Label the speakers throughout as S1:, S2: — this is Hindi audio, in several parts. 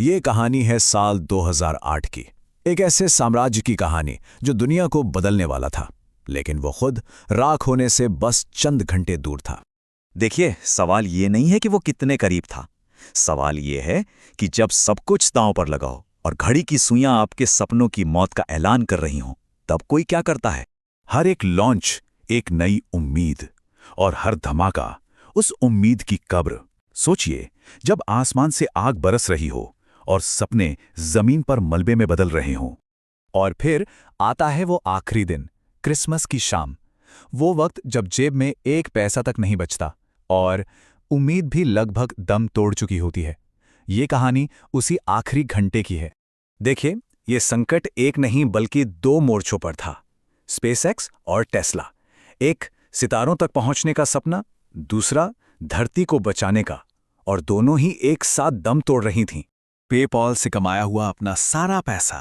S1: ये कहानी है साल 2008 की। एक ऐसे साम्राज्य की कहानी जो दुनिया को बदलने वाला था, लेकिन वो खुद राख होने से बस चंद घंटे दूर था।
S2: देखिए, सवाल ये नहीं है कि वो कितने करीब था। सवाल ये है कि जब सब कुछ दांव पर लगा हो और घड़ी की सुइयां आपके सपनों की मौत का ऐलान कर रही हों, तब कोई क्या करता है।
S1: हर एक लॉन्च एक नई उम्मीद, और हर धमाका उस उम्मीद की कब्र। सोचिए, जब आसमान से आग बरस रही हो और सपने जमीन पर मलबे में बदल रहे हों।
S3: और फिर आता है वो आखिरी दिन, क्रिसमस की शाम। वो वक्त जब जेब में एक पैसा तक नहीं बचता और उम्मीद भी लगभग दम तोड़ चुकी होती है। ये कहानी उसी आखिरी घंटे की है।
S1: देखिए, ये संकट एक नहीं बल्कि दो मोर्चों पर था, स्पेसएक्स और टेस्ला। एक सितारों तक पहुंचने का सपना, दूसरा धरती को बचाने का, और दोनों ही एक साथ दम तोड़ रही थीं।
S3: पेपॉल से कमाया हुआ अपना सारा पैसा,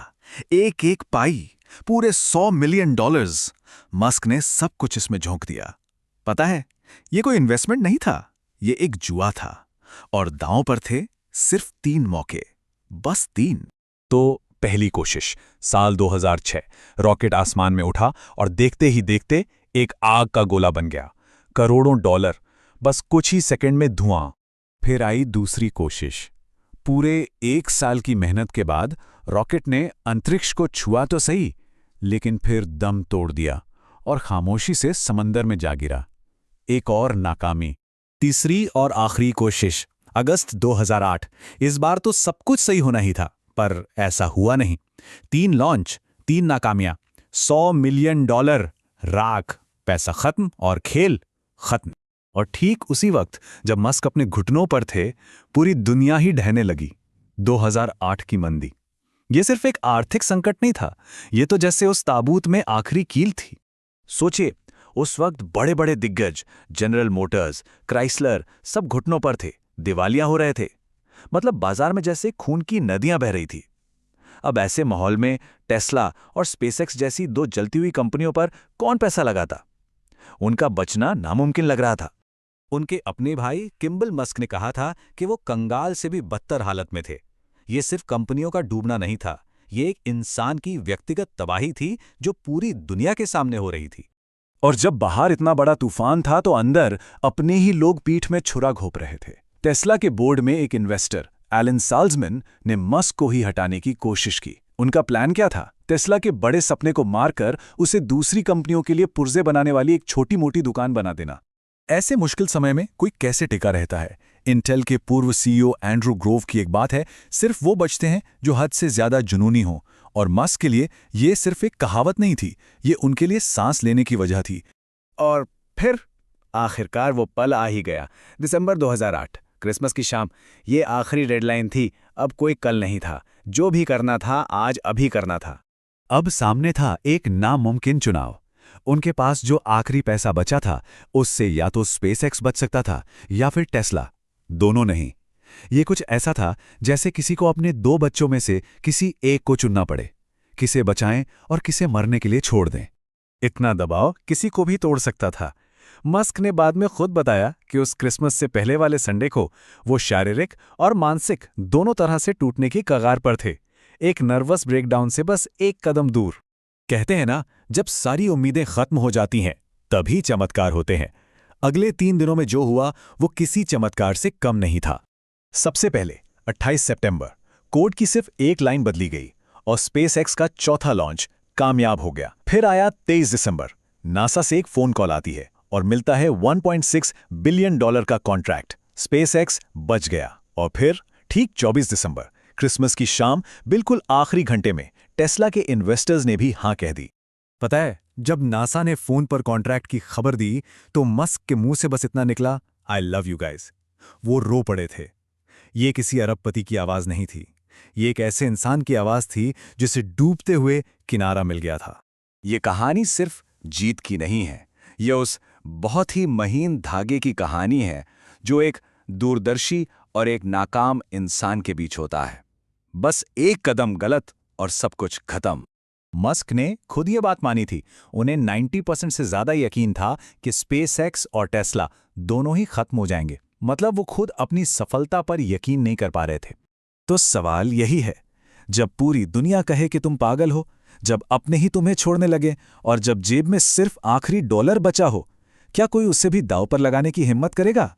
S3: एक एक पाई, पूरे $100 मिलियन, मस्क ने सब कुछ इसमें झोंक दिया। पता है, ये कोई इन्वेस्टमेंट नहीं था, ये एक जुआ था। और दांव पर थे सिर्फ 3 मौके, बस 3।
S1: तो पहली कोशिश, साल 2006। रॉकेट आसमान में उठा और देखते ही देखते एक आग का गोला बन गया। करोड़ों डॉलर, बस कुछ ही सेकंड में धुआं। फिर आई दूसरी कोशिश। पूरे 1 साल की मेहनत के बाद रॉकेट ने अंतरिक्ष को छुआ तो सही, लेकिन फिर दम तोड़ दिया और खामोशी से समंदर में जा गिरा। एक और नाकामी।
S3: तीसरी और आखिरी कोशिश, अगस्त 2008। इस बार तो सब कुछ सही होना ही था, पर ऐसा हुआ नहीं। 3 लॉन्च, 3 नाकामियां, $100 मिलियन राख, पैसा खत्म और खेल खत्म। और ठीक उसी वक्त जब मस्क अपने घुटनों पर थे, पूरी दुनिया ही ढहने लगी। 2008 की मंदी। ये सिर्फ एक आर्थिक संकट नहीं था, ये तो जैसे उस ताबूत में आखिरी कील थी।
S1: सोचिए, उस वक्त बड़े बड़े दिग्गज, जनरल मोटर्स, क्राइसलर, सब घुटनों पर थे, दिवालिया हो रहे थे। मतलब बाजार में जैसे खून की नदियां बह रही थी। अब ऐसे माहौल में टेस्ला और स्पेसएक्स जैसी 2 जलती हुई कंपनियों पर कौन पैसा लगाता। उनका बचना नामुमकिन लग रहा था।
S3: उनके अपने भाई किम्बल मस्क ने कहा था कि वो कंगाल से भी बदतर हालत में थे। ये सिर्फ कंपनियों का डूबना नहीं था, ये एक इंसान की व्यक्तिगत तबाही थी जो पूरी दुनिया के सामने हो रही थी।
S1: और जब बाहर इतना बड़ा तूफान था तो अंदर अपने ही लोग पीठ में छुरा घोंप रहे थे। टेस्ला के बोर्ड में एक इन्वेस्टर, एलन साल्जमैन, ने मस्क को ही हटाने की कोशिश की। उनका प्लान क्या था? टेस्ला के बड़े सपने को मारकर उसे दूसरी कंपनियों के लिए पुर्जे बनाने वाली एक छोटी मोटी दुकान बना देना। ऐसे मुश्किल समय में कोई कैसे टिका रहता है? इंटेल के पूर्व सीईओ एंड्रू ग्रोव की एक बात है, सिर्फ वो बचते हैं जो हद से ज्यादा जुनूनी हो। और मस्क के लिए ये सिर्फ एक कहावत नहीं थी, ये उनके लिए सांस लेने की वजह थी।
S3: और फिर आखिरकार वो पल आ ही गया। दिसंबर 2008, क्रिसमस की शाम। ये आखिरी डेडलाइन थी, अब कोई कल नहीं था। जो भी करना था आज अभी करना था।
S1: अब सामने था एक नामुमकिन चुनाव। उनके पास जो आखिरी पैसा बचा था, उससे या तो स्पेसएक्स बच सकता था या फिर टेस्ला। दोनों नहीं। ये कुछ ऐसा था जैसे किसी को अपने 2 बच्चों में से किसी एक को चुनना पड़े। किसे बचाएं और किसे मरने के लिए छोड़ दें।
S3: इतना दबाव किसी को भी तोड़ सकता था। मस्क ने बाद में खुद बताया कि उस क्रिसमस से पहले वाले संडे को वो शारीरिक और मानसिक दोनों तरह से टूटने की कगार पर थे, एक नर्वस ब्रेकडाउन से बस एक कदम दूर। कहते हैं ना, जब सारी उम्मीदें खत्म हो जाती हैं तभी चमत्कार होते हैं। अगले 3 दिनों में जो हुआ वो किसी चमत्कार से कम नहीं था। सबसे पहले 28 सितंबर, कोड की सिर्फ एक लाइन बदली गई और स्पेसएक्स का चौथा लॉन्च कामयाब हो गया। फिर आया 23 दिसंबर, नासा से एक फोन कॉल आती है और मिलता है $1.6 बिलियन का कॉन्ट्रैक्ट। स्पेसएक्स बच गया। और फिर ठीक 24 दिसंबर, क्रिसमस की शाम, बिल्कुल आखिरी घंटे में टेस्ला के इन्वेस्टर्स ने भी हां कह दी। पता है, जब नासा ने फोन पर कॉन्ट्रैक्ट की खबर दी तो मस्क के मुंह से बस इतना निकला, आई लव यू गाइज। वो रो पड़े थे। ये किसी अरबपति की आवाज नहीं थी, ये एक ऐसे इंसान की आवाज थी जिसे डूबते हुए किनारा मिल गया था।
S1: ये कहानी सिर्फ जीत की नहीं है, ये उस बहुत ही महीन धागे की कहानी है जो एक दूरदर्शी और एक नाकाम इंसान के बीच होता है। बस एक कदम गलत और सब कुछ खत्म।
S3: मस्क ने खुद ये बात मानी थी। उन्हें 90% से ज्यादा यकीन था कि स्पेसएक्स और टेस्ला दोनों ही खत्म हो जाएंगे। मतलब वो खुद अपनी सफलता पर यकीन नहीं कर पा रहे थे।
S1: तो सवाल यही है, जब पूरी दुनिया कहे कि तुम पागल हो, जब अपने ही तुम्हें छोड़ने लगे और जब जेब में सिर्फ आखिरी डॉलर बचा हो, क्या कोई उसे भी दांव पर लगाने की हिम्मत करेगा?